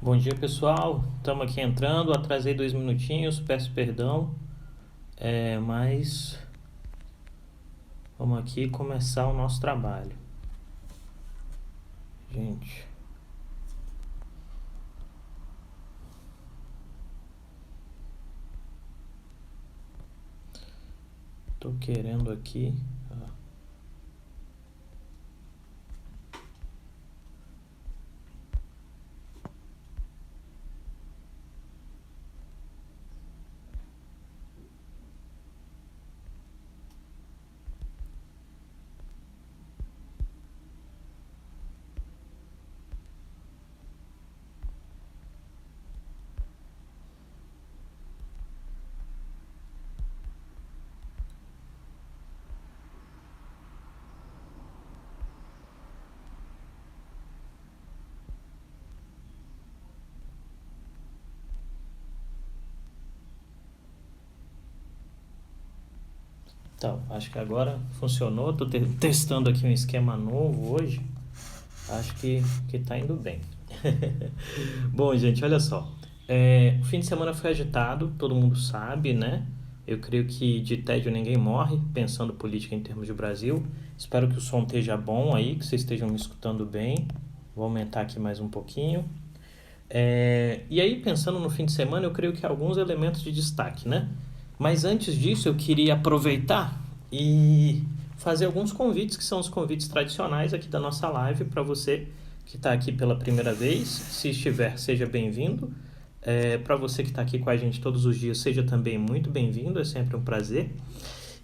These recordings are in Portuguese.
Bom dia, pessoal. Estamos aqui entrando. Atrasei 2 minutinhos, peço perdão. Mas vamos aqui começar o nosso trabalho. Gente, tô querendo aqui. Então, acho que agora funcionou. Tô testando aqui um esquema novo hoje. Acho que tá indo bem. Bom, gente, olha só. O fim de semana foi agitado, todo mundo sabe, né? Eu creio que de tédio ninguém morre, pensando política em termos de Brasil. Espero que o som esteja bom aí, que vocês estejam me escutando bem. Vou aumentar aqui mais um pouquinho. E aí, pensando no fim de semana, eu creio que há alguns elementos de destaque, né? Mas antes disso, eu queria aproveitar e fazer alguns convites, que são os convites tradicionais aqui da nossa live, para você que está aqui pela primeira vez. Se estiver, seja bem-vindo. Para você que está aqui com a gente todos os dias, seja também muito bem-vindo, é sempre um prazer.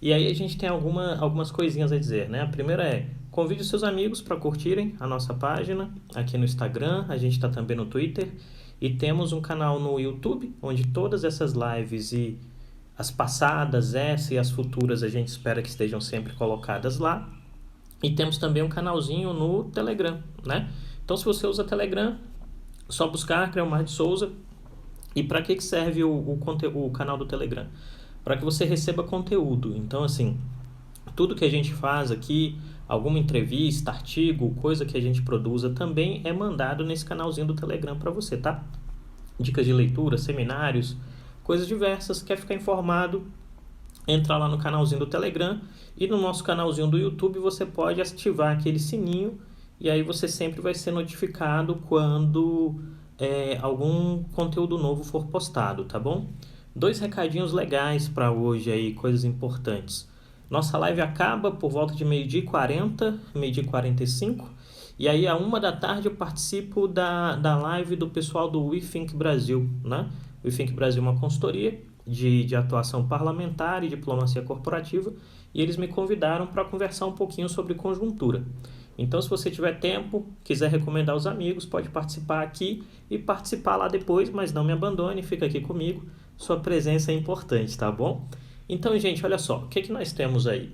E aí a gente tem algumas coisinhas a dizer, né? A primeira convide os seus amigos para curtirem a nossa página aqui no Instagram, a gente está também no Twitter e temos um canal no YouTube, onde todas essas lives e as passadas, essa e as futuras, a gente espera que estejam sempre colocadas lá. E temos também um canalzinho no Telegram, né? Então, se você usa Telegram, só buscar Creomar de Souza. E para que serve o canal do Telegram? Para que você receba conteúdo. Então, assim, tudo que a gente faz aqui, alguma entrevista, artigo, coisa que a gente produza, também é mandado nesse canalzinho do Telegram para você, tá? Dicas de leitura, seminários, coisas diversas. Quer ficar informado? Entra lá no canalzinho do Telegram e no nosso canalzinho do YouTube você pode ativar aquele sininho e aí você sempre vai ser notificado quando algum conteúdo novo for postado, tá bom? 2 recadinhos legais para hoje aí, coisas importantes. Nossa live acaba por volta de 12h40, 12h45. E aí, à 1 da tarde, eu participo da live do pessoal do We Think Brasil, né? O We Think Brasil é uma consultoria de atuação parlamentar e diplomacia corporativa, e eles me convidaram para conversar um pouquinho sobre conjuntura. Então, se você tiver tempo, quiser recomendar aos amigos, pode participar aqui e participar lá depois, mas não me abandone, fica aqui comigo. Sua presença é importante, tá bom? Então, gente, olha só, o que nós temos aí?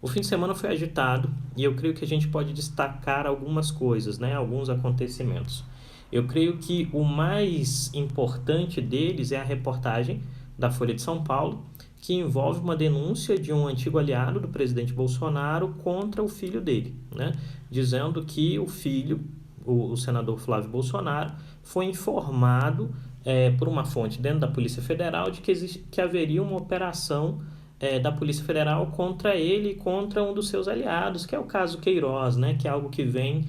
O fim de semana foi agitado e eu creio que a gente pode destacar algumas coisas, né? Alguns acontecimentos. Eu creio que o mais importante deles é a reportagem da Folha de São Paulo, que envolve uma denúncia de um antigo aliado do presidente Bolsonaro contra o filho dele, né? Dizendo que o filho, o senador Flávio Bolsonaro, foi informado por uma fonte dentro da Polícia Federal de que haveria uma operação da Polícia Federal contra ele e contra um dos seus aliados, que é o caso Queiroz, né? Que é algo que vem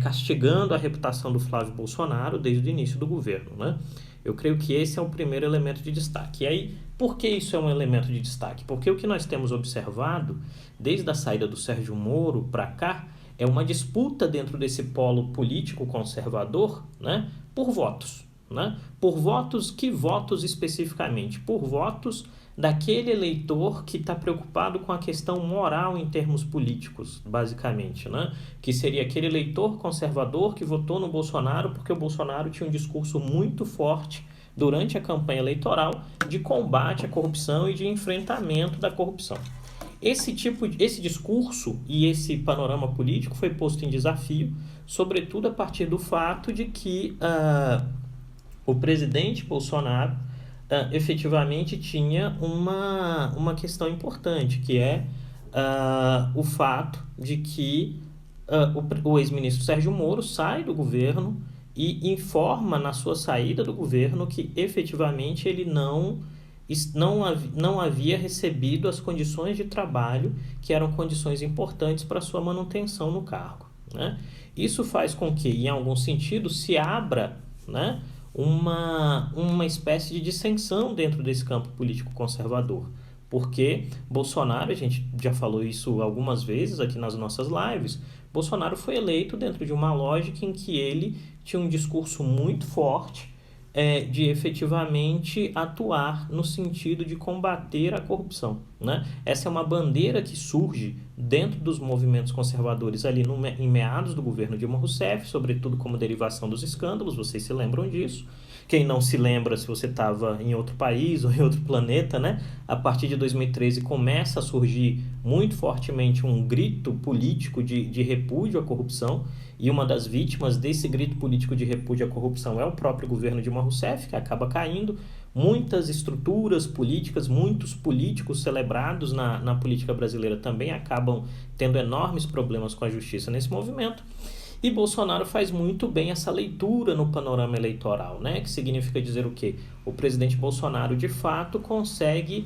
castigando a reputação do Flávio Bolsonaro desde o início do governo, né? Eu creio que esse é o primeiro elemento de destaque. E aí, por que isso é um elemento de destaque? Porque o que nós temos observado, desde a saída do Sérgio Moro para cá, é uma disputa dentro desse polo político conservador, né, por votos. Né? Por votos, que votos especificamente? Por votos daquele eleitor que está preocupado com a questão moral em termos políticos, basicamente, né? Que seria aquele eleitor conservador que votou no Bolsonaro porque o Bolsonaro tinha um discurso muito forte durante a campanha eleitoral de combate à corrupção e de enfrentamento da corrupção. Esse discurso e esse panorama político foi posto em desafio, sobretudo a partir do fato de que o presidente Bolsonaro efetivamente tinha uma questão importante, que é o fato de que o ex-ministro Sérgio Moro sai do governo e informa na sua saída do governo que efetivamente ele não havia recebido as condições de trabalho que eram condições importantes para sua manutenção no cargo, né? Isso faz com que, em algum sentido, se abra, né, uma espécie de dissensão dentro desse campo político conservador. Porque Bolsonaro, a gente já falou isso algumas vezes aqui nas nossas lives, Bolsonaro foi eleito dentro de uma lógica em que ele tinha um discurso muito forte de efetivamente atuar no sentido de combater a corrupção, né? Essa é uma bandeira que surge dentro dos movimentos conservadores ali em meados do governo Dilma Rousseff, sobretudo como derivação dos escândalos, vocês se lembram disso. Quem não se lembra, se você estava em outro país ou em outro planeta, né? A partir de 2013 começa a surgir muito fortemente um grito político de repúdio à corrupção, e uma das vítimas desse grito político de repúdio à corrupção é o próprio governo Dilma Rousseff, que acaba caindo. Muitas estruturas políticas, muitos políticos celebrados na política brasileira também acabam tendo enormes problemas com a justiça nesse movimento. E Bolsonaro faz muito bem essa leitura no panorama eleitoral, né? Que significa dizer o quê? O presidente Bolsonaro, de fato, consegue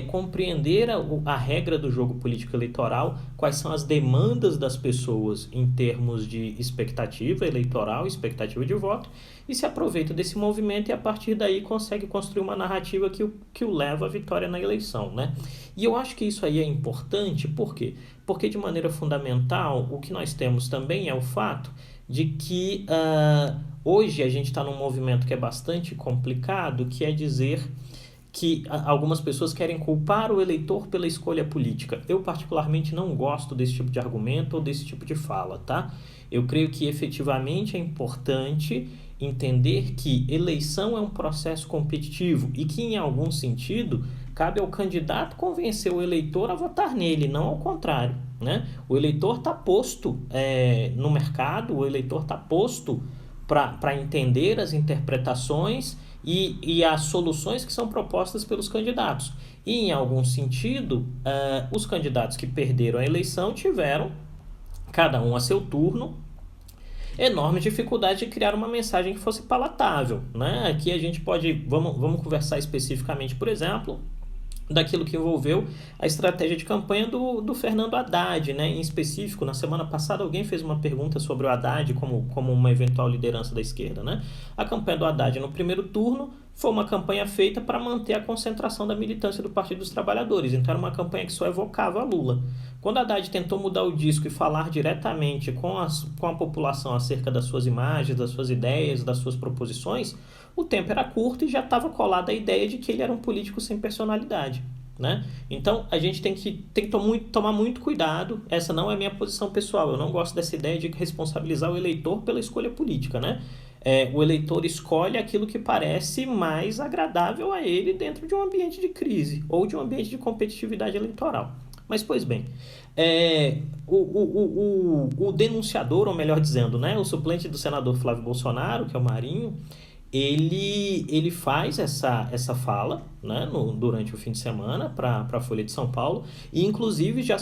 compreender a regra do jogo político eleitoral, quais são as demandas das pessoas em termos de expectativa eleitoral, expectativa de voto, e se aproveita desse movimento e a partir daí consegue construir uma narrativa que o leva à vitória na eleição, né? E eu acho que isso aí é importante, por quê? Porque de maneira fundamental o que nós temos também é o fato de que hoje a gente está num movimento que é bastante complicado, que é dizer que algumas pessoas querem culpar o eleitor pela escolha política. Eu particularmente não gosto desse tipo de argumento ou desse tipo de fala, tá? Eu creio que efetivamente é importante entender que eleição é um processo competitivo e que, em algum sentido, cabe ao candidato convencer o eleitor a votar nele, não ao contrário, né? O eleitor está posto no mercado, o eleitor está posto para entender as interpretações e as soluções que são propostas pelos candidatos. E, em algum sentido, os candidatos que perderam a eleição tiveram, cada um a seu turno, enorme dificuldade de criar uma mensagem que fosse palatável, né? Aqui a gente pode, vamos conversar especificamente, por exemplo, daquilo que envolveu a estratégia de campanha do Fernando Haddad, né? Em específico, na semana passada alguém fez uma pergunta sobre o Haddad como uma eventual liderança da esquerda, né? A campanha do Haddad no primeiro turno foi uma campanha feita para manter a concentração da militância do Partido dos Trabalhadores, então era uma campanha que só evocava Lula. Quando Haddad tentou mudar o disco e falar diretamente com a população acerca das suas imagens, das suas ideias, das suas proposições, o tempo era curto e já estava colada a ideia de que ele era um político sem personalidade, né? Então a gente tem que tomar muito cuidado. Essa não é a minha posição pessoal, eu não gosto dessa ideia de responsabilizar o eleitor pela escolha política, né? O eleitor escolhe aquilo que parece mais agradável a ele dentro de um ambiente de crise ou de um ambiente de competitividade eleitoral. Mas, pois bem, o denunciador, ou melhor dizendo, né, o suplente do senador Flávio Bolsonaro, que é o Marinho, ele faz essa fala, né, durante o fim de semana para a Folha de São Paulo e, inclusive, já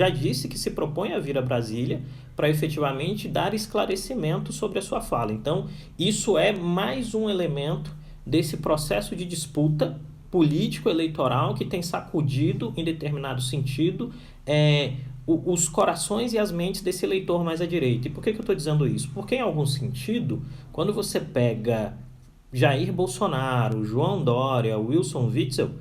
disse que se propõe a vir a Brasília para efetivamente dar esclarecimento sobre a sua fala. Então, isso é mais um elemento desse processo de disputa político-eleitoral que tem sacudido, em determinado sentido, os corações e as mentes desse eleitor mais à direita. E por que eu estou dizendo isso? Porque, em algum sentido, quando você pega Jair Bolsonaro, João Dória, Wilson Witzel,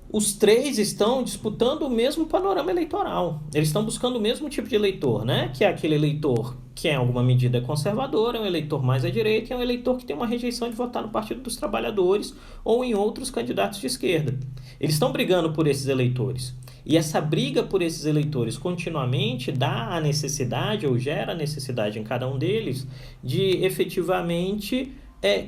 os três estão disputando o mesmo panorama eleitoral. Eles estão buscando o mesmo tipo de eleitor, né? Que é aquele eleitor que, em alguma medida, é conservador, é um eleitor mais à direita, é um eleitor que tem uma rejeição de votar no Partido dos Trabalhadores ou em outros candidatos de esquerda. Eles estão brigando por esses eleitores. E essa briga por esses eleitores continuamente dá a necessidade, ou gera a necessidade em cada um deles, de efetivamente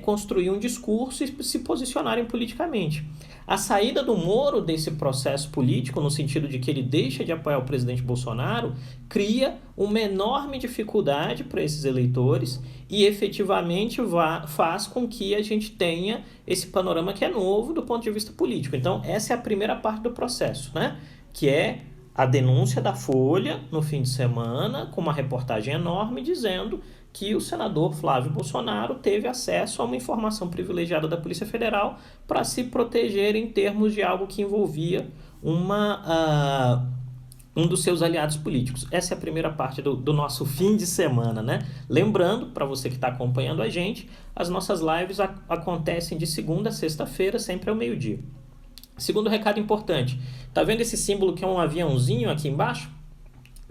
construir um discurso e se posicionarem politicamente. A saída do Moro desse processo político, no sentido de que ele deixa de apoiar o presidente Bolsonaro, cria uma enorme dificuldade para esses eleitores e efetivamente faz com que a gente tenha esse panorama que é novo do ponto de vista político. Então, essa é a primeira parte do processo, né? Que é a denúncia da Folha no fim de semana, com uma reportagem enorme dizendo que o senador Flávio Bolsonaro teve acesso a uma informação privilegiada da Polícia Federal para se proteger em termos de algo que envolvia um dos seus aliados políticos. Essa é a primeira parte do nosso fim de semana, né? Lembrando, para você que está acompanhando a gente, as nossas lives acontecem de segunda a sexta-feira, sempre ao meio-dia. Segundo recado importante, tá vendo esse símbolo que é um aviãozinho aqui embaixo?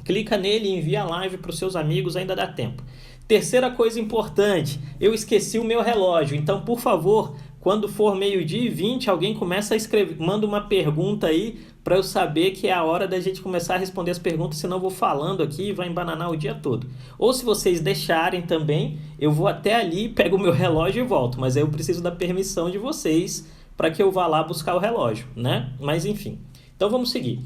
Clica nele e envia a live para os seus amigos, ainda dá tempo. Terceira coisa importante, eu esqueci o meu relógio, então, por favor, quando for 12h20, alguém começa a escrever, manda uma pergunta aí para eu saber que é a hora da gente começar a responder as perguntas, senão eu vou falando aqui e vai embananar o dia todo. Ou se vocês deixarem também, eu vou até ali, pego o meu relógio e volto, mas aí eu preciso da permissão de vocês para que eu vá lá buscar o relógio, né? Mas enfim, então vamos seguir.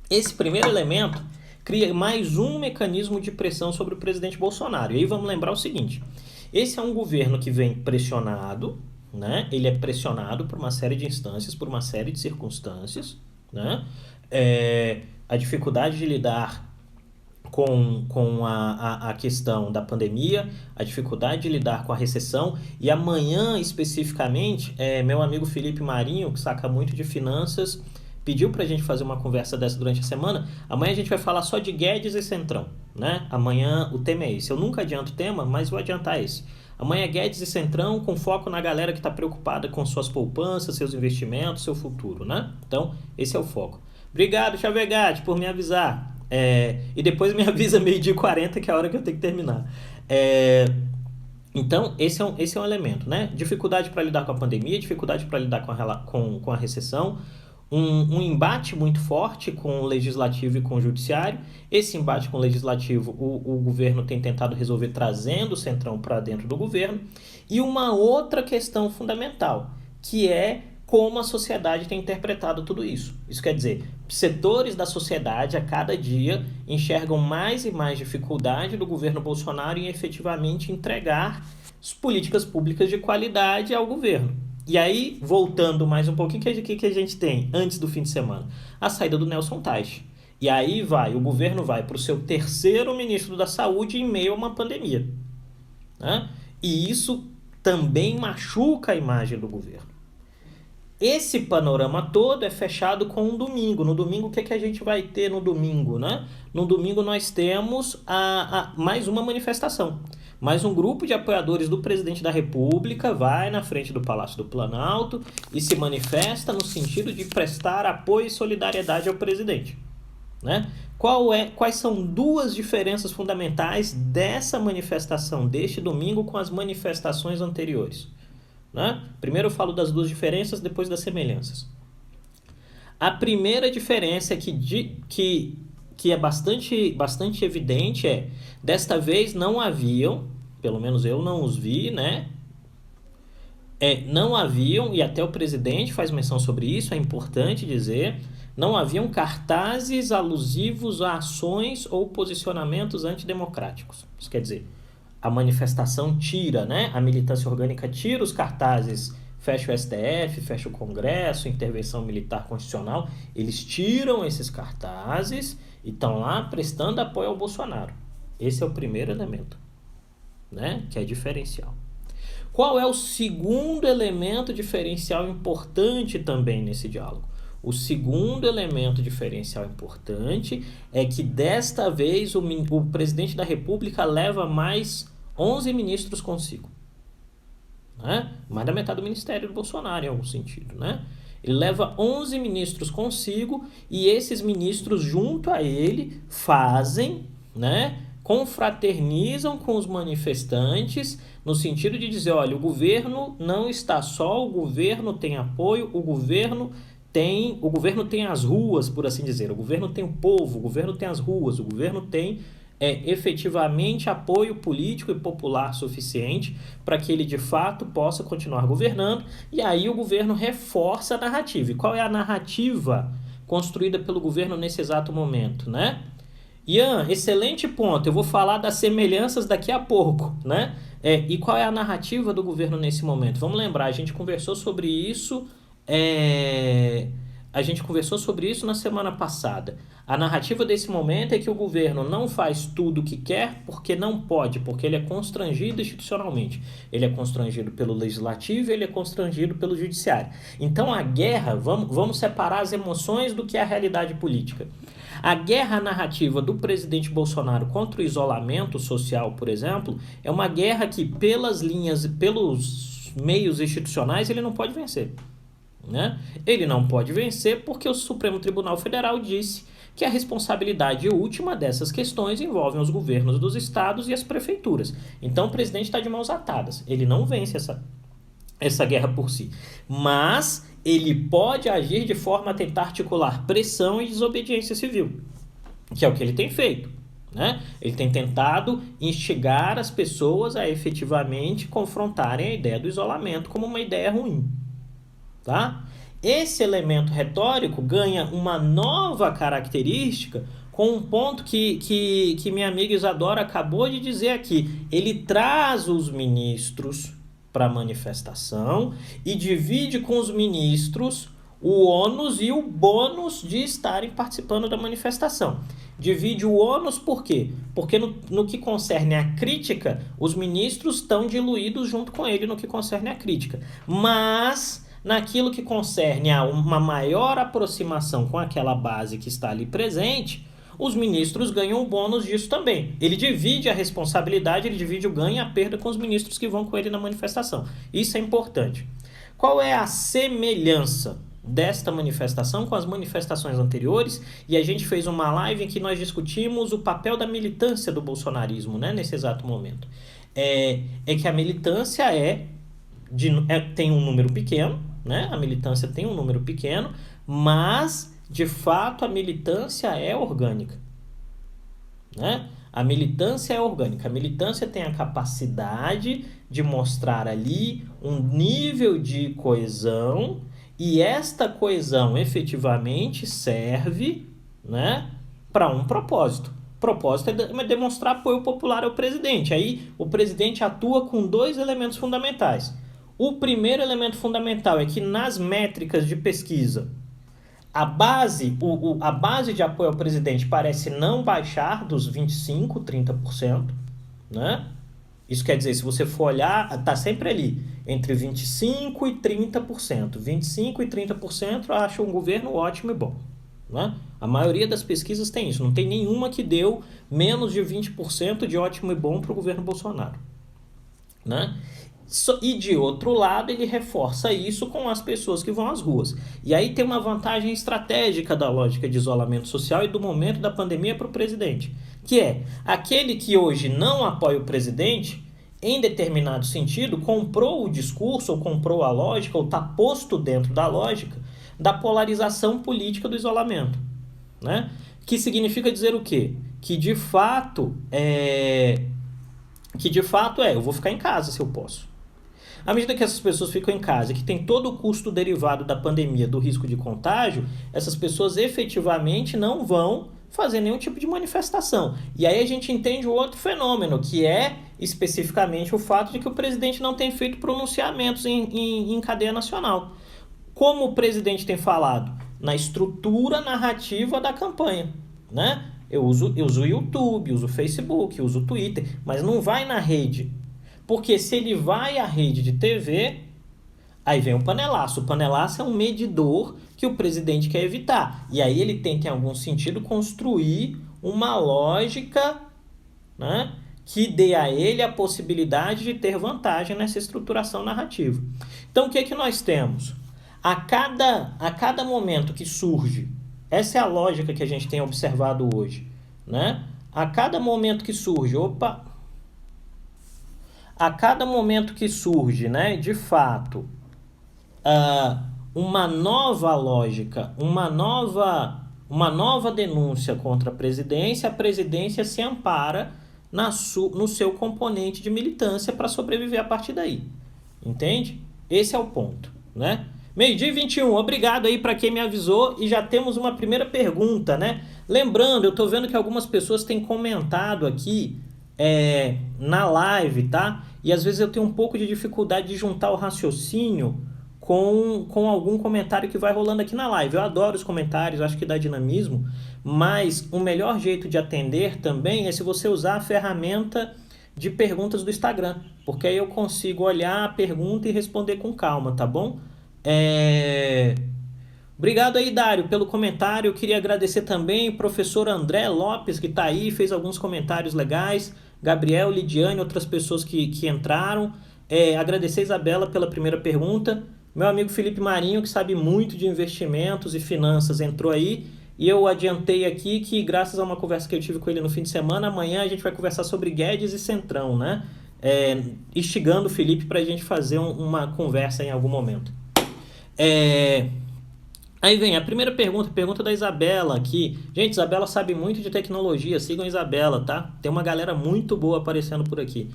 Esse primeiro elemento cria mais um mecanismo de pressão sobre o presidente Bolsonaro. E aí vamos lembrar o seguinte, esse é um governo que vem pressionado, né? Ele é pressionado por uma série de instâncias, por uma série de circunstâncias, né? A dificuldade de lidar com a questão da pandemia, a dificuldade de lidar com a recessão, e amanhã especificamente, meu amigo Felipe Marinho, que saca muito de finanças, pediu pra gente fazer uma conversa dessa durante a semana. Amanhã a gente vai falar só de Guedes e Centrão, né? Amanhã o tema é esse. Eu nunca adianto o tema, mas vou adiantar esse. Amanhã é Guedes e Centrão, com foco na galera que está preocupada com suas poupanças, seus investimentos, seu futuro, né? Então, esse é o foco. Obrigado, Chavegatti, por me avisar. E depois me avisa 12h40, que é a hora que eu tenho que terminar. Então, esse é um elemento, né? Dificuldade para lidar com a pandemia, dificuldade para lidar com a recessão, um embate muito forte com o legislativo e com o judiciário. Esse embate com o legislativo, o governo tem tentado resolver trazendo o Centrão para dentro do governo. E uma outra questão fundamental, que é como a sociedade tem interpretado tudo isso. Isso quer dizer, setores da sociedade a cada dia enxergam mais e mais dificuldade do governo Bolsonaro em efetivamente entregar as políticas públicas de qualidade ao governo. E aí, voltando mais um pouquinho, o que a gente tem antes do fim de semana? A saída do Nelson Teich. E aí o governo vai para o seu terceiro ministro da Saúde em meio a uma pandemia, né? E isso também machuca a imagem do governo. Esse panorama todo é fechado com um domingo. No domingo, o que a gente vai ter no domingo, né? No domingo nós temos mais uma manifestação. Mais um grupo de apoiadores do presidente da República vai na frente do Palácio do Planalto e se manifesta no sentido de prestar apoio e solidariedade ao presidente, né? Quais são duas diferenças fundamentais dessa manifestação deste domingo com as manifestações anteriores, né? Primeiro eu falo das duas diferenças, depois das semelhanças. A primeira diferença que é bastante evidente desta vez não haviam, pelo menos eu não os vi, né? Não haviam, e até o presidente faz menção sobre isso, é importante dizer, não haviam cartazes alusivos a ações ou posicionamentos antidemocráticos. Isso quer dizer, a manifestação tira, né? A militância orgânica tira os cartazes, fecha o STF, fecha o Congresso, intervenção militar constitucional, eles tiram esses cartazes e estão lá prestando apoio ao Bolsonaro. Esse é o primeiro elemento, né? Que é diferencial. Qual é o segundo elemento diferencial importante também nesse diálogo? O segundo elemento diferencial importante é que desta vez o presidente da República leva mais 11 ministros consigo, né? Mais da metade do ministério do Bolsonaro, em algum sentido, né? Ele leva 11 ministros consigo e esses ministros, junto a ele, fazem, né? Confraternizam com os manifestantes no sentido de dizer, olha, o governo não está só, o governo tem apoio, o governo tem as ruas, por assim dizer, o governo tem o povo, o governo tem as ruas, o governo tem efetivamente apoio político e popular suficiente para que ele de fato possa continuar governando, e aí o governo reforça a narrativa. E qual é a narrativa construída pelo governo nesse exato momento, né? Ian, excelente ponto, eu vou falar das semelhanças daqui a pouco, né? E qual é a narrativa do governo nesse momento? Vamos lembrar, a gente conversou sobre isso A gente conversou sobre isso na semana passada. A narrativa desse momento é que o governo não faz tudo o que quer porque não pode, porque ele é constrangido institucionalmente. Ele é constrangido pelo legislativo e ele é constrangido pelo judiciário. Então a guerra, vamos separar as emoções do que é a realidade política. A guerra narrativa do presidente Bolsonaro contra o isolamento social, por exemplo, é uma guerra que pelos meios institucionais ele não pode vencer. Né? Ele não pode vencer porque o Supremo Tribunal Federal disse que a responsabilidade última dessas questões envolve os governos dos estados e as prefeituras. Então o presidente está de mãos atadas. Ele não vence essa guerra por si. Mas ele pode agir de forma a tentar articular pressão e desobediência civil, que é o que ele tem feito. Né? Ele tem tentado instigar as pessoas a efetivamente confrontarem a ideia do isolamento como uma ideia ruim. Tá? Esse elemento retórico ganha uma nova característica com um ponto que minha amiga Isadora acabou de dizer aqui. Ele traz os ministros para a manifestação e divide com os ministros o ônus e o bônus de estarem participando da manifestação. Divide o ônus por quê? Porque no que concerne a crítica, os ministros estão diluídos junto com ele no que concerne a crítica. Mas naquilo que concerne a uma maior aproximação com aquela base que está ali presente, os ministros ganham o bônus disso também. Ele divide a responsabilidade, ele divide o ganho e a perda com os ministros que vão com ele na manifestação. Isso é importante. Qual é a semelhança desta manifestação com as manifestações anteriores? E a gente fez uma live em que nós discutimos o papel da militância do bolsonarismo, né, nesse exato momento. É que a militância tem um número pequeno, né? A militância tem um número pequeno, mas de fato a militância é orgânica, né? A militância é orgânica. A militância tem a capacidade de mostrar ali um nível de coesão, e esta coesão efetivamente serve, né, para um propósito. O propósito é demonstrar apoio popular ao presidente. Aí o presidente atua com dois elementos fundamentais. O primeiro elemento fundamental é que nas métricas de pesquisa, a base de apoio ao presidente parece não baixar dos 25%, 30%. Né? Isso quer dizer, se você for olhar, está sempre ali, entre 25% e 30%. 25% e 30% eu acho um governo ótimo e bom. Né? A maioria das pesquisas tem isso. Não tem nenhuma que deu menos de 20% de ótimo e bom para o governo Bolsonaro. Né? E de outro lado, ele reforça isso com as pessoas que vão às ruas. E aí tem uma vantagem estratégica da lógica de isolamento social e do momento da pandemia para o presidente, que é aquele que hoje não apoia o presidente, em determinado sentido, comprou o discurso, ou comprou a lógica, ou está posto dentro da lógica da polarização política do isolamento. Né? Que significa dizer o quê? Que de fato eu vou ficar em casa se eu posso. À medida que essas pessoas ficam em casa, que tem todo o custo derivado da pandemia, do risco de contágio, essas pessoas efetivamente não vão fazer nenhum tipo de manifestação. E aí a gente entende o outro fenômeno, que é especificamente o fato de que o presidente não tem feito pronunciamentos em cadeia nacional. Como o presidente tem falado? Na estrutura narrativa da campanha, né? Eu uso o YouTube, uso o Facebook, uso o Twitter, mas não vai na rede. Porque se ele vai à rede de TV, aí vem o panelaço. O panelaço é um medidor que o presidente quer evitar. E aí ele tenta, em algum sentido, construir uma lógica, né, que dê a ele a possibilidade de ter vantagem nessa estruturação narrativa. Então, o que é que nós temos? A cada momento que surge, essa é a lógica que a gente tem observado hoje, né? A cada momento que surge, né, de fato, uma nova lógica, uma nova denúncia contra a presidência se ampara no seu componente de militância para sobreviver a partir daí. Entende? Esse é o ponto, né? 12h21, obrigado aí para quem me avisou, e já temos uma primeira pergunta, né? Lembrando, eu tô vendo que algumas pessoas têm comentado aqui na live, tá? E às vezes eu tenho um pouco de dificuldade de juntar o raciocínio com algum comentário que vai rolando aqui na live. Eu adoro os comentários, acho que dá dinamismo, mas o melhor jeito de atender também é se você usar a ferramenta de perguntas do Instagram, porque aí eu consigo olhar a pergunta e responder com calma, tá bom? Obrigado aí, Dário, pelo comentário. Eu queria agradecer também o professor André Lopes, que está aí, fez alguns comentários legais. Gabriel, Lidiane, outras pessoas que entraram. Agradecer a Isabela pela primeira pergunta. Meu amigo Felipe Marinho, que sabe muito de investimentos e finanças, entrou aí. E eu adiantei aqui que, graças a uma conversa que eu tive com ele no fim de semana, amanhã a gente vai conversar sobre Guedes e Centrão, né? Instigando o Felipe para a gente fazer uma conversa em algum momento. Aí vem a primeira pergunta da Isabela aqui. Gente, Isabela sabe muito de tecnologia, sigam a Isabela, tá? Tem uma galera muito boa aparecendo por aqui.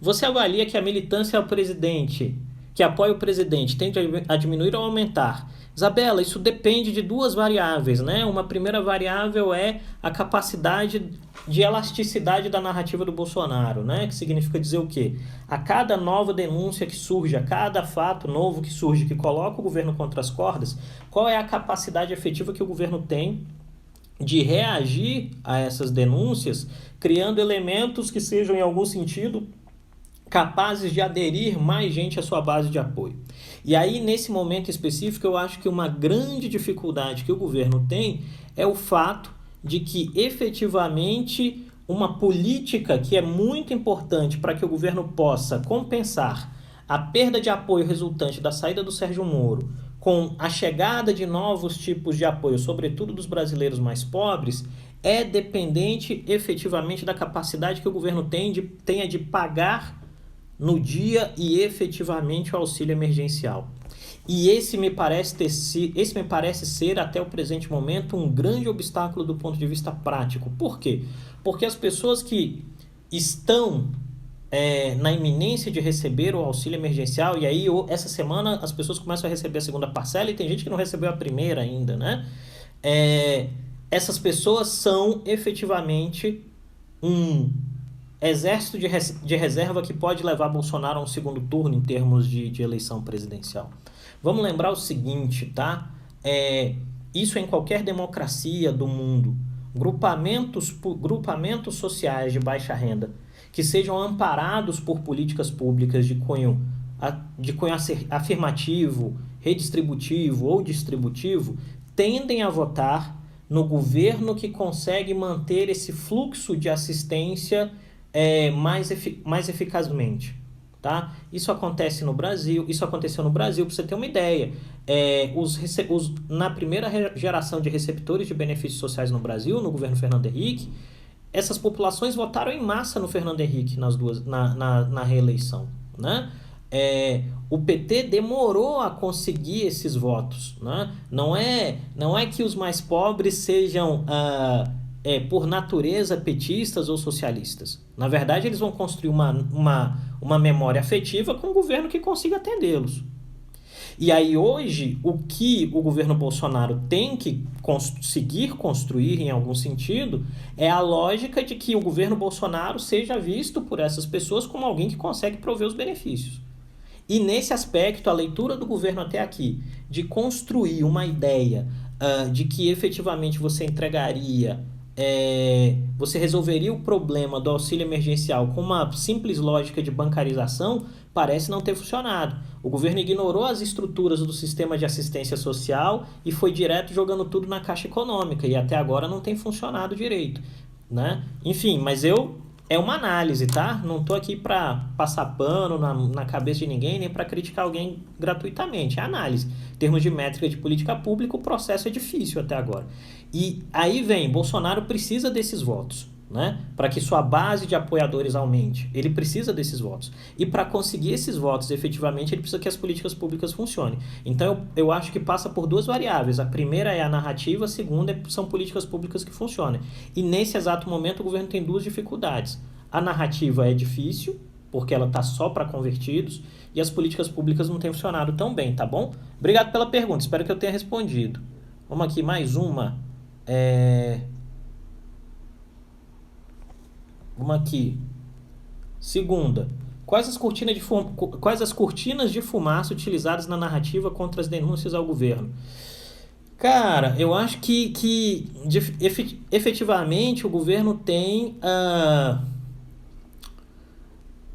Você avalia que a militância ao presidente, que apoia o presidente, tende a diminuir ou aumentar? Isabela, isso depende de duas variáveis, né? Uma primeira variável é a capacidade de elasticidade da narrativa do Bolsonaro, né? Que significa dizer o quê? A cada nova denúncia que surge, a cada fato novo que surge, que coloca o governo contra as cordas, qual é a capacidade efetiva que o governo tem de reagir a essas denúncias, criando elementos que sejam, em algum sentido, capazes de aderir mais gente à sua base de apoio. E aí, nesse momento específico, eu acho que uma grande dificuldade que o governo tem é o fato de que, efetivamente, uma política que é muito importante para que o governo possa compensar a perda de apoio resultante da saída do Sérgio Moro com a chegada de novos tipos de apoio, sobretudo dos brasileiros mais pobres, é dependente efetivamente da capacidade que o governo tenha de pagar no dia e efetivamente o auxílio emergencial. E esse me parece ser, até o presente momento, um grande obstáculo do ponto de vista prático. Por quê? Porque as pessoas que estão na iminência de receber o auxílio emergencial, e aí essa semana as pessoas começam a receber a segunda parcela e tem gente que não recebeu a primeira ainda, né? Essas pessoas são efetivamente um exército de reserva que pode levar Bolsonaro a um segundo turno em termos de eleição presidencial. Vamos lembrar o seguinte, tá? Isso em qualquer democracia do mundo. Grupamentos sociais de baixa renda que sejam amparados por políticas públicas de cunho afirmativo, redistributivo ou distributivo, tendem a votar no governo que consegue manter esse fluxo de assistência mais eficazmente. Tá? Isso acontece no Brasil, isso aconteceu no Brasil, para você ter uma ideia. Na primeira geração de receptores de benefícios sociais no Brasil, no governo Fernando Henrique, essas populações votaram em massa no Fernando Henrique na reeleição. Né? O PT demorou a conseguir esses votos. Né? Não é que os mais pobres sejam, por natureza, petistas ou socialistas. Na verdade, eles vão construir uma memória afetiva com um governo que consiga atendê-los. E aí hoje, o que o governo Bolsonaro tem que conseguir construir em algum sentido é a lógica de que o governo Bolsonaro seja visto por essas pessoas como alguém que consegue prover os benefícios. E nesse aspecto, a leitura do governo até aqui, de construir uma ideia de que efetivamente você entregaria, você resolveria o problema do auxílio emergencial com uma simples lógica de bancarização, parece não ter funcionado. O governo ignorou as estruturas do sistema de assistência social e foi direto jogando tudo na Caixa Econômica, e até agora não tem funcionado direito. Né? Enfim, mas é uma análise, tá? Não tô aqui para passar pano na cabeça de ninguém, nem para criticar alguém gratuitamente. É análise. Em termos de métrica de política pública, o processo é difícil até agora. E aí vem, Bolsonaro precisa desses votos, né? Para que sua base de apoiadores aumente. Ele precisa desses votos. E para conseguir esses votos, efetivamente, ele precisa que as políticas públicas funcionem. Então, eu acho que passa por duas variáveis. A primeira é a narrativa, a segunda são políticas públicas que funcionem. E nesse exato momento, o governo tem duas dificuldades. A narrativa é difícil, porque ela está só para convertidos, e as políticas públicas não têm funcionado tão bem, tá bom? Obrigado pela pergunta, espero que eu tenha respondido. Vamos aqui, mais uma. Vamos aqui. Segunda. Quais as cortinas de fumaça utilizadas na narrativa contra as denúncias ao governo? Cara, eu acho que efetivamente o governo tem.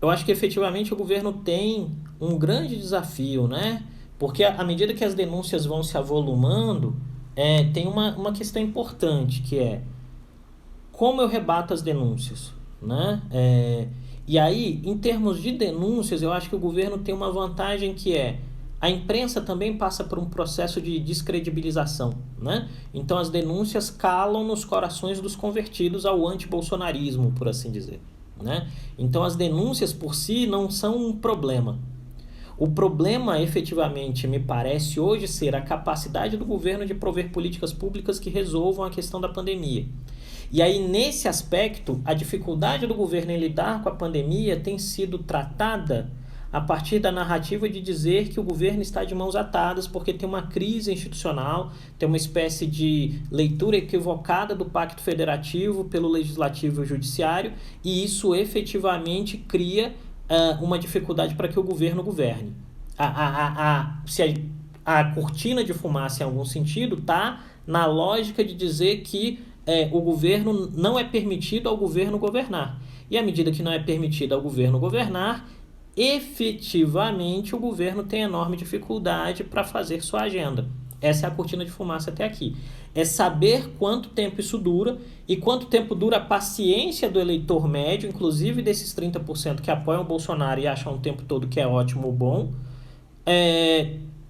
Eu acho que efetivamente o governo tem um grande desafio, né? Porque à medida que as denúncias vão se avolumando, tem uma questão importante, que é como eu rebato as denúncias, né? E aí, em termos de denúncias, eu acho que o governo tem uma vantagem que é a imprensa também passa por um processo de descredibilização, né? Então as denúncias calam nos corações dos convertidos ao antibolsonarismo, por assim dizer, né? Então as denúncias por si não são um problema. O problema, efetivamente, me parece hoje ser a capacidade do governo de prover políticas públicas que resolvam a questão da pandemia. E aí, nesse aspecto, a dificuldade do governo em lidar com a pandemia tem sido tratada a partir da narrativa de dizer que o governo está de mãos atadas porque tem uma crise institucional, tem uma espécie de leitura equivocada do Pacto Federativo pelo Legislativo e o Judiciário, e isso efetivamente cria uma dificuldade para que o governo governe. Se a cortina de fumaça, em algum sentido, está na lógica de dizer que o governo não é permitido ao governo governar. E à medida que não é permitido ao governo governar, efetivamente o governo tem enorme dificuldade para fazer sua agenda. Essa é a cortina de fumaça até aqui. É saber quanto tempo isso dura e quanto tempo dura a paciência do eleitor médio, inclusive desses 30% que apoiam o Bolsonaro e acham o tempo todo que é ótimo ou bom,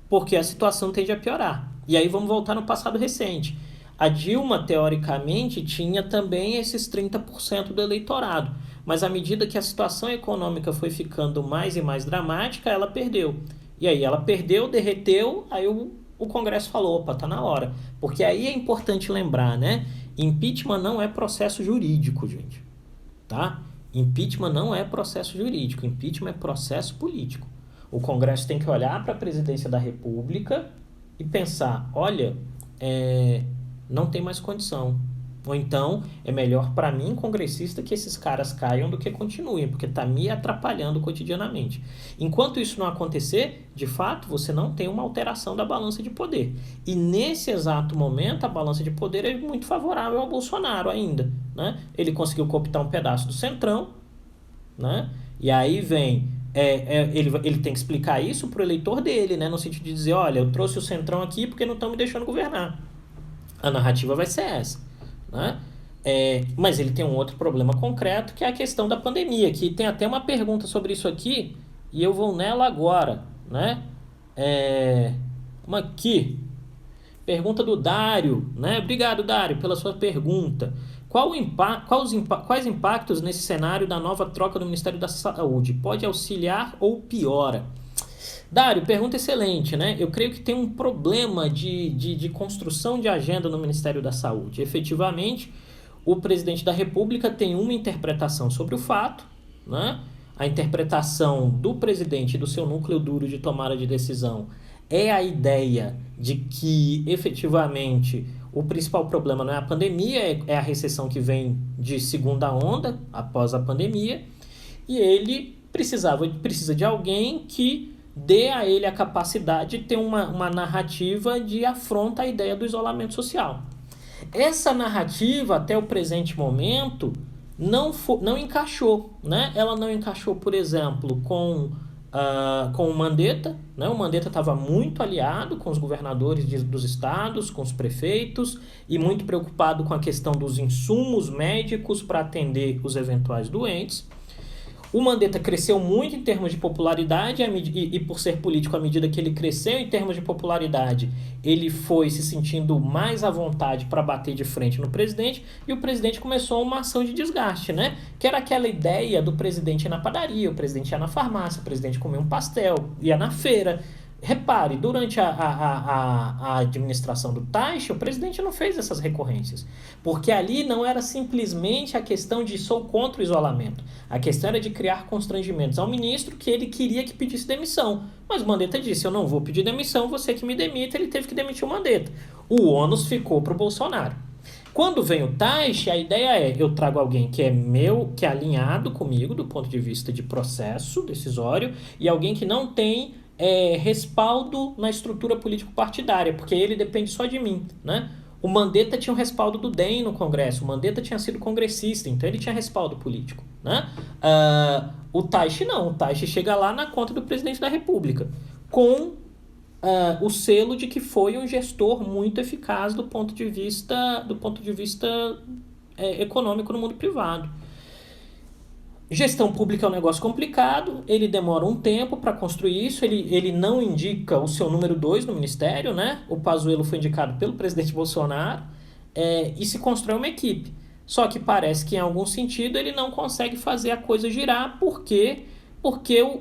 porque a situação tende a piorar. E aí vamos voltar no passado recente. A Dilma, teoricamente, tinha também esses 30% do eleitorado, mas à medida que a situação econômica foi ficando mais e mais dramática, ela perdeu. E aí ela perdeu, derreteu, aí o Congresso falou, opa, tá na hora. Porque aí é importante lembrar, né? Impeachment não é processo jurídico, gente. Tá? Impeachment não é processo jurídico, impeachment é processo político. O Congresso tem que olhar para a presidência da República e pensar, olha, não tem mais condição. Ou então, é melhor para mim, congressista, que esses caras caiam do que continuem, porque está me atrapalhando cotidianamente. Enquanto isso não acontecer, de fato, você não tem uma alteração da balança de poder. E nesse exato momento, a balança de poder é muito favorável ao Bolsonaro ainda, né? Ele conseguiu cooptar um pedaço do Centrão, né? E aí vem... ele tem que explicar isso para o eleitor dele, né? No sentido de dizer, olha, eu trouxe o Centrão aqui porque não estão me deixando governar. A narrativa vai ser essa, né? Mas ele tem um outro problema concreto, que é a questão da pandemia, que tem até uma pergunta sobre isso aqui, e eu vou nela agora, né? Uma aqui, pergunta do Dário, né? Obrigado, Dário, pela sua pergunta. Quais impactos nesse cenário da nova troca do Ministério da Saúde? Pode auxiliar ou piora? Dário, pergunta excelente, né? Eu creio que tem um problema de construção de agenda no Ministério da Saúde. Efetivamente, o presidente da República tem uma interpretação sobre o fato, né? A interpretação do presidente e do seu núcleo duro de tomada de decisão é a ideia de que, efetivamente, o principal problema não é a pandemia, é a recessão que vem de segunda onda após a pandemia, e ele precisa de alguém que dê a ele a capacidade de ter uma narrativa de afronta à ideia do isolamento social. Essa narrativa, até o presente momento, não encaixou, né? Ela não encaixou, por exemplo, com o Mandetta, né? O Mandetta estava muito aliado com os governadores dos estados, com os prefeitos, e muito preocupado com a questão dos insumos médicos para atender os eventuais doentes. O Mandetta cresceu muito em termos de popularidade e por ser político, à medida que ele cresceu em termos de popularidade, ele foi se sentindo mais à vontade para bater de frente no presidente, e o presidente começou uma ação de desgaste, né? Que era aquela ideia do presidente ir na padaria, o presidente ia na farmácia, o presidente comia um pastel, ia na feira. Repare, durante a administração do Taixa, o presidente não fez essas recorrências, porque ali não era simplesmente a questão de sou contra o isolamento, a questão era de criar constrangimentos ao ministro que ele queria que pedisse demissão, mas o Mandetta disse, eu não vou pedir demissão, você que me demita, ele teve que demitir o Mandetta. O ônus ficou para o Bolsonaro. Quando vem o Taixe, a ideia é, eu trago alguém que é que é alinhado comigo do ponto de vista de processo decisório, e alguém que não tem respaldo na estrutura político-partidária, porque ele depende só de mim, né? O Mandetta tinha o respaldo do DEM no Congresso, o Mandetta tinha sido congressista, então ele tinha respaldo político, né? O Taixe não, o Taixe chega lá na conta do presidente da República, com o selo de que foi um gestor muito eficaz do ponto de vista econômico no mundo privado. Gestão pública é um negócio complicado, ele demora um tempo para construir isso, ele não indica o seu número 2 no ministério, né? O Pazuello foi indicado pelo presidente Bolsonaro, e se constrói uma equipe. Só que parece que, em algum sentido, ele não consegue fazer a coisa girar, porque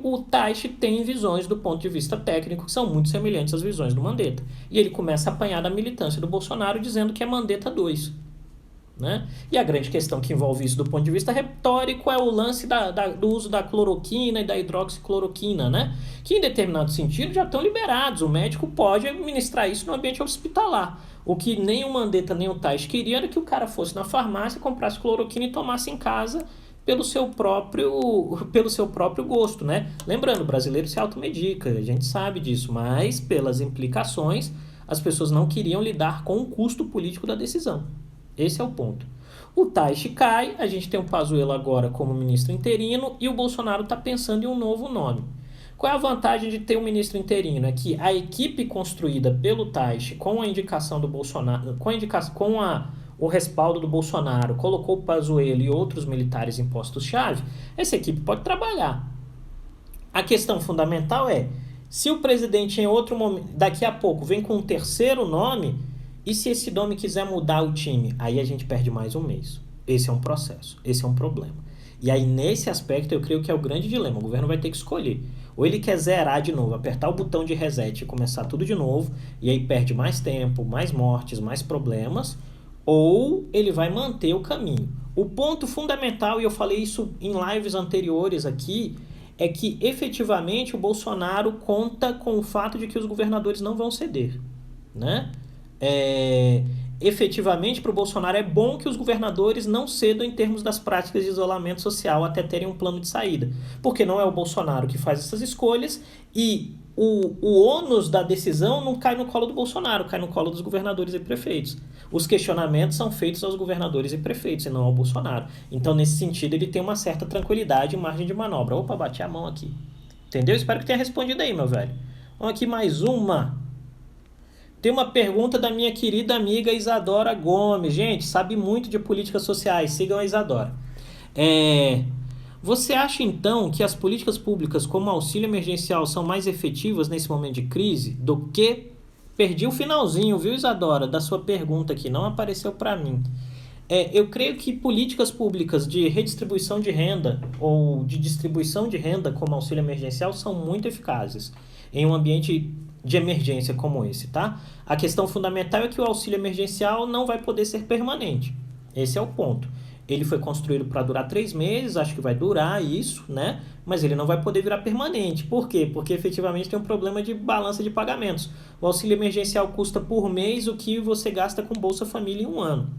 o Taixe tem visões do ponto de vista técnico que são muito semelhantes às visões do Mandetta. E ele começa a apanhar da militância do Bolsonaro dizendo que é Mandetta 2. Né? E a grande questão que envolve isso do ponto de vista retórico é o lance do uso da cloroquina e da hidroxicloroquina, né? Que em determinado sentido já estão liberados. O médico pode administrar isso no ambiente hospitalar. O que nem o Mandetta nem o Taixe queria era que o cara fosse na farmácia, comprasse cloroquina e tomasse em casa pelo seu próprio gosto, né? Lembrando, o brasileiro se automedica, a gente sabe disso, mas pelas implicações as pessoas não queriam lidar com o custo político da decisão. Esse é o ponto. O Taixe cai, a gente tem o Pazuello agora como ministro interino e o Bolsonaro está pensando em um novo nome. Qual é a vantagem de ter um ministro interino? É que a equipe construída pelo Taixe com a indicação do Bolsonaro, o respaldo do Bolsonaro, colocou o Pazuello e outros militares em postos-chave, essa equipe pode trabalhar. A questão fundamental é, se o presidente em outro momento, daqui a pouco, vem com um terceiro nome, e se esse nome quiser mudar o time? Aí a gente perde mais um mês. Esse é um processo, esse é um problema. E aí, nesse aspecto, eu creio que é o grande dilema. O governo vai ter que escolher. Ou ele quer zerar de novo, apertar o botão de reset e começar tudo de novo, e aí perde mais tempo, mais mortes, mais problemas, ou ele vai manter o caminho. O ponto fundamental, e eu falei isso em lives anteriores aqui, é que efetivamente o Bolsonaro conta com o fato de que os governadores não vão ceder, né? Efetivamente, para o Bolsonaro é bom que os governadores não cedam em termos das práticas de isolamento social até terem um plano de saída, porque não é o Bolsonaro que faz essas escolhas e o ônus da decisão não cai no colo do Bolsonaro, cai no colo dos governadores e prefeitos. Os questionamentos são feitos aos governadores e prefeitos e não ao Bolsonaro. Então, nesse sentido, ele tem uma certa tranquilidade e margem de manobra. Opa, bati a mão aqui. Entendeu? Espero que tenha respondido aí, meu velho. Vamos aqui mais uma. Tem uma pergunta da minha querida amiga Isadora Gomes. Gente, sabe muito de políticas sociais. Sigam a Isadora. Você acha, então, que as políticas públicas como auxílio emergencial são mais efetivas nesse momento de crise do que... Perdi o finalzinho, viu, Isadora, da sua pergunta aqui. Não apareceu para mim. Eu creio que políticas públicas de redistribuição de renda ou de distribuição de renda como auxílio emergencial são muito eficazes em um ambiente de emergência como esse, tá? A questão fundamental é que o auxílio emergencial não vai poder ser permanente. Esse é o ponto. Ele foi construído para durar 3 meses, acho que vai durar isso, né? Mas ele não vai poder virar permanente. Por quê? Porque efetivamente tem um problema de balança de pagamentos. O auxílio emergencial custa por mês o que você gasta com Bolsa Família em um ano.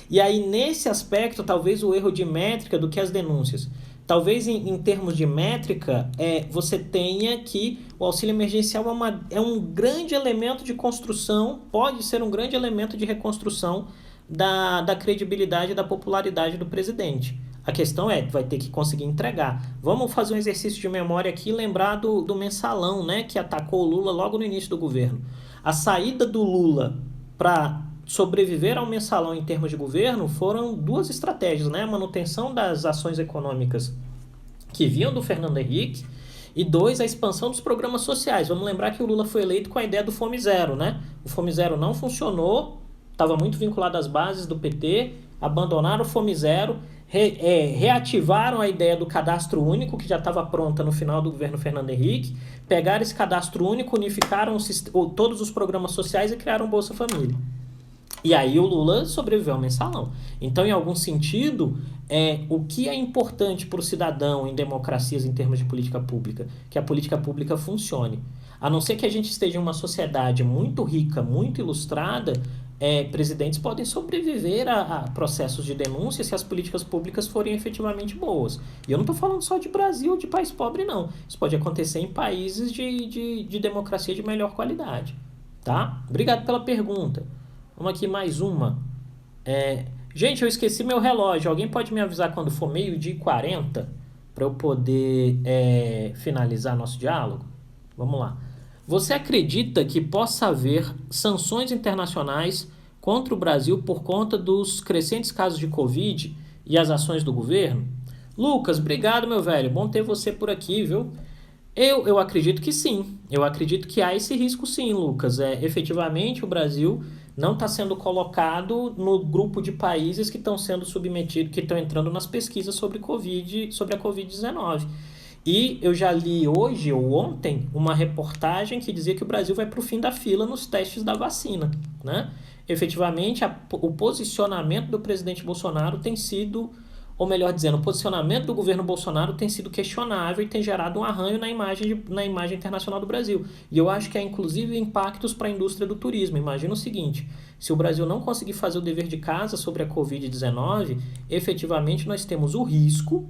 E aí, nesse aspecto, talvez o erro de métrica do que as denúncias. Talvez em termos de métrica, você tenha que o auxílio emergencial é um grande elemento de construção, pode ser um grande elemento de reconstrução da credibilidade e da popularidade do presidente. A questão vai ter que conseguir entregar. Vamos fazer um exercício de memória aqui e lembrar do mensalão, né, que atacou o Lula logo no início do governo. A saída do Lula para sobreviver ao mensalão em termos de governo foram 2 estratégias, né? A manutenção das ações econômicas que vinham do Fernando Henrique e 2, a expansão dos programas sociais. Vamos lembrar que o Lula foi eleito com a ideia do Fome Zero, né? O Fome Zero não funcionou, estava muito vinculado às bases do PT, abandonaram o Fome Zero, reativaram a ideia do cadastro único, que já estava pronta no final do governo Fernando Henrique, pegaram esse cadastro único, unificaram todos os programas sociais e criaram o Bolsa Família. E aí o Lula sobreviveu ao mensalão. Então, em algum sentido, o que é importante para o cidadão em democracias em termos de política pública? Que a política pública funcione. A não ser que a gente esteja em uma sociedade muito rica, muito ilustrada, presidentes podem sobreviver a processos de denúncia se as políticas públicas forem efetivamente boas. E eu não estou falando só de Brasil ou de país pobre, não. Isso pode acontecer em países de democracia de melhor qualidade. Tá? Obrigado pela pergunta. Vamos aqui mais uma. Gente, eu esqueci meu relógio. Alguém pode me avisar quando for 12h40 para eu poder finalizar nosso diálogo? Vamos lá. Você acredita que possa haver sanções internacionais contra o Brasil por conta dos crescentes casos de Covid e as ações do governo? Lucas, obrigado, meu velho. Bom ter você por aqui, viu? Eu acredito que sim. Eu acredito que há esse risco sim, Lucas. Efetivamente, o Brasil não está sendo colocado no grupo de países que estão sendo submetidos, que estão entrando nas pesquisas sobre sobre a Covid-19. E eu já li hoje ou ontem uma reportagem que dizia que o Brasil vai para o fim da fila nos testes da vacina, né? Efetivamente, o posicionamento do presidente Bolsonaro tem sido, ou melhor dizendo, o posicionamento do governo Bolsonaro tem sido questionável e tem gerado um arranho na imagem internacional do Brasil. E eu acho que há inclusive impactos para a indústria do turismo. Imagina o seguinte, se o Brasil não conseguir fazer o dever de casa sobre a Covid-19, efetivamente nós temos o risco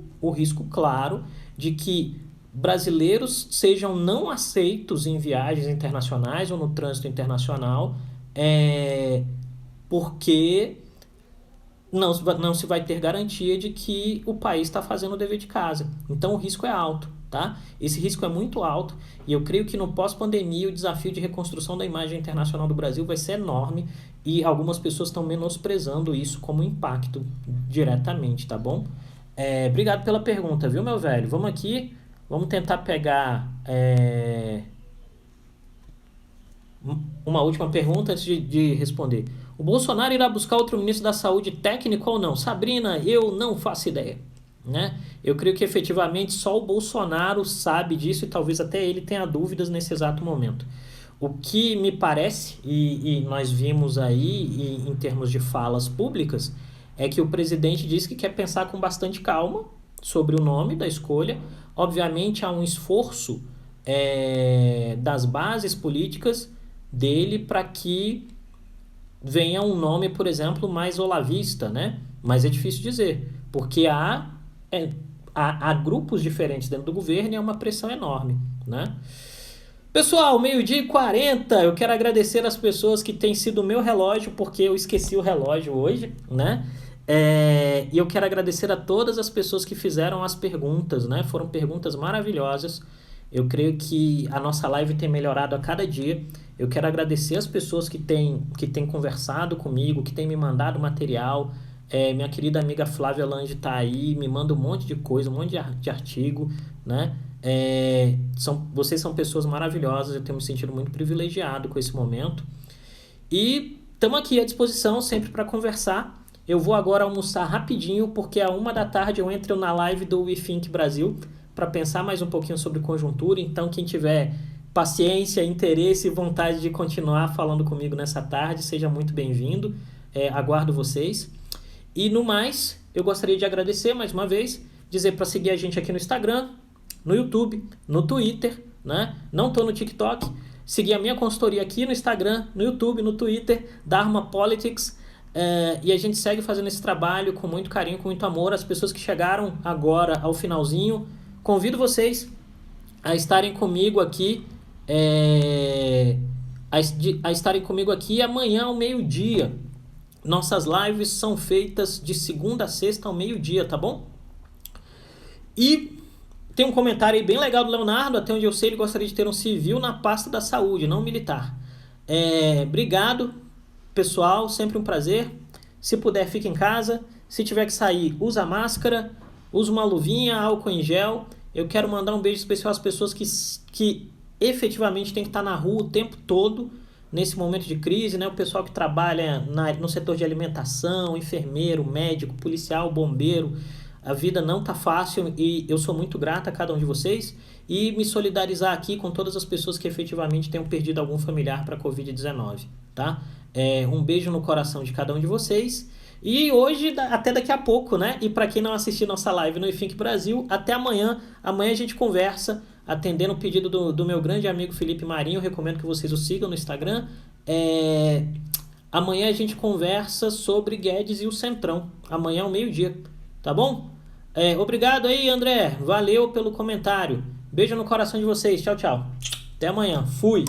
claro, de que brasileiros sejam não aceitos em viagens internacionais ou no trânsito internacional, porque não se vai ter garantia de que o país está fazendo o dever de casa. Então o risco é alto, tá? Esse risco é muito alto e eu creio que no pós-pandemia o desafio de reconstrução da imagem internacional do Brasil vai ser enorme e algumas pessoas estão menosprezando isso como impacto diretamente, tá bom? Obrigado pela pergunta, viu, meu velho? Vamos aqui, vamos tentar pegar uma última pergunta antes de responder. O Bolsonaro irá buscar outro ministro da Saúde técnico ou não? Sabrina, eu não faço ideia, né? Eu creio que efetivamente só o Bolsonaro sabe disso e talvez até ele tenha dúvidas nesse exato momento. O que me parece, e nós vimos aí em termos de falas públicas, é que o presidente disse que quer pensar com bastante calma sobre o nome da escolha. Obviamente há um esforço das bases políticas dele para que venha um nome, por exemplo, mais olavista, né? Mas é difícil dizer, porque há grupos diferentes dentro do governo e é uma pressão enorme, né? Pessoal, 12h40, eu quero agradecer as pessoas que têm sido o meu relógio, porque eu esqueci o relógio hoje, né? E eu quero agradecer a todas as pessoas que fizeram as perguntas, né? Foram perguntas maravilhosas. Eu creio que a nossa live tem melhorado a cada dia. Eu quero agradecer as pessoas que têm conversado comigo, que têm me mandado material. Minha querida amiga Flávia Lange está aí, me manda um monte de coisa, um monte de artigo, né? Vocês são pessoas maravilhosas, eu tenho me sentido muito privilegiado com esse momento. E estamos aqui à disposição sempre para conversar. Eu vou agora almoçar rapidinho, porque às 13h eu entro na live do WeThink Brasil para pensar mais um pouquinho sobre conjuntura. Então, quem tiver paciência, interesse e vontade de continuar falando comigo nessa tarde, seja muito bem-vindo. Aguardo vocês. E no mais, eu gostaria de agradecer mais uma vez, dizer para seguir a gente aqui no Instagram, no YouTube, no Twitter, né? Não estou no TikTok. Seguir a minha consultoria aqui no Instagram, no YouTube, no Twitter, Dharma Politics. E a gente segue fazendo esse trabalho com muito carinho, com muito amor. As pessoas que chegaram agora ao finalzinho, convido vocês a estarem comigo aqui, a estarem comigo aqui amanhã ao meio-dia. Nossas lives são feitas de segunda a sexta ao meio-dia, tá bom? E tem um comentário aí bem legal do Leonardo. Até onde eu sei, ele gostaria de ter um civil na pasta da saúde, não militar. Obrigado, pessoal, sempre um prazer. Se puder, fique em casa. Se tiver que sair, usa máscara, usa uma luvinha, álcool em gel. Eu quero mandar um beijo especial às pessoas que efetivamente tem que estar na rua o tempo todo, nesse momento de crise, né? O pessoal que trabalha no setor de alimentação, enfermeiro, médico, policial, bombeiro. A vida não tá fácil e eu sou muito grata a cada um de vocês e me solidarizar aqui com todas as pessoas que efetivamente tenham perdido algum familiar para a Covid-19, tá? Um beijo no coração de cada um de vocês e hoje, até daqui a pouco, né? E para quem não assistiu nossa live no WeThink Brasil, até amanhã. Amanhã a gente conversa, atendendo o pedido do meu grande amigo Felipe Marinho. Eu recomendo que vocês o sigam no Instagram. Amanhã a gente conversa sobre Guedes e o Centrão. Amanhã ao meio-dia, tá bom? Obrigado aí, André. Valeu pelo comentário. Beijo no coração de vocês. Tchau, tchau. Até amanhã. Fui.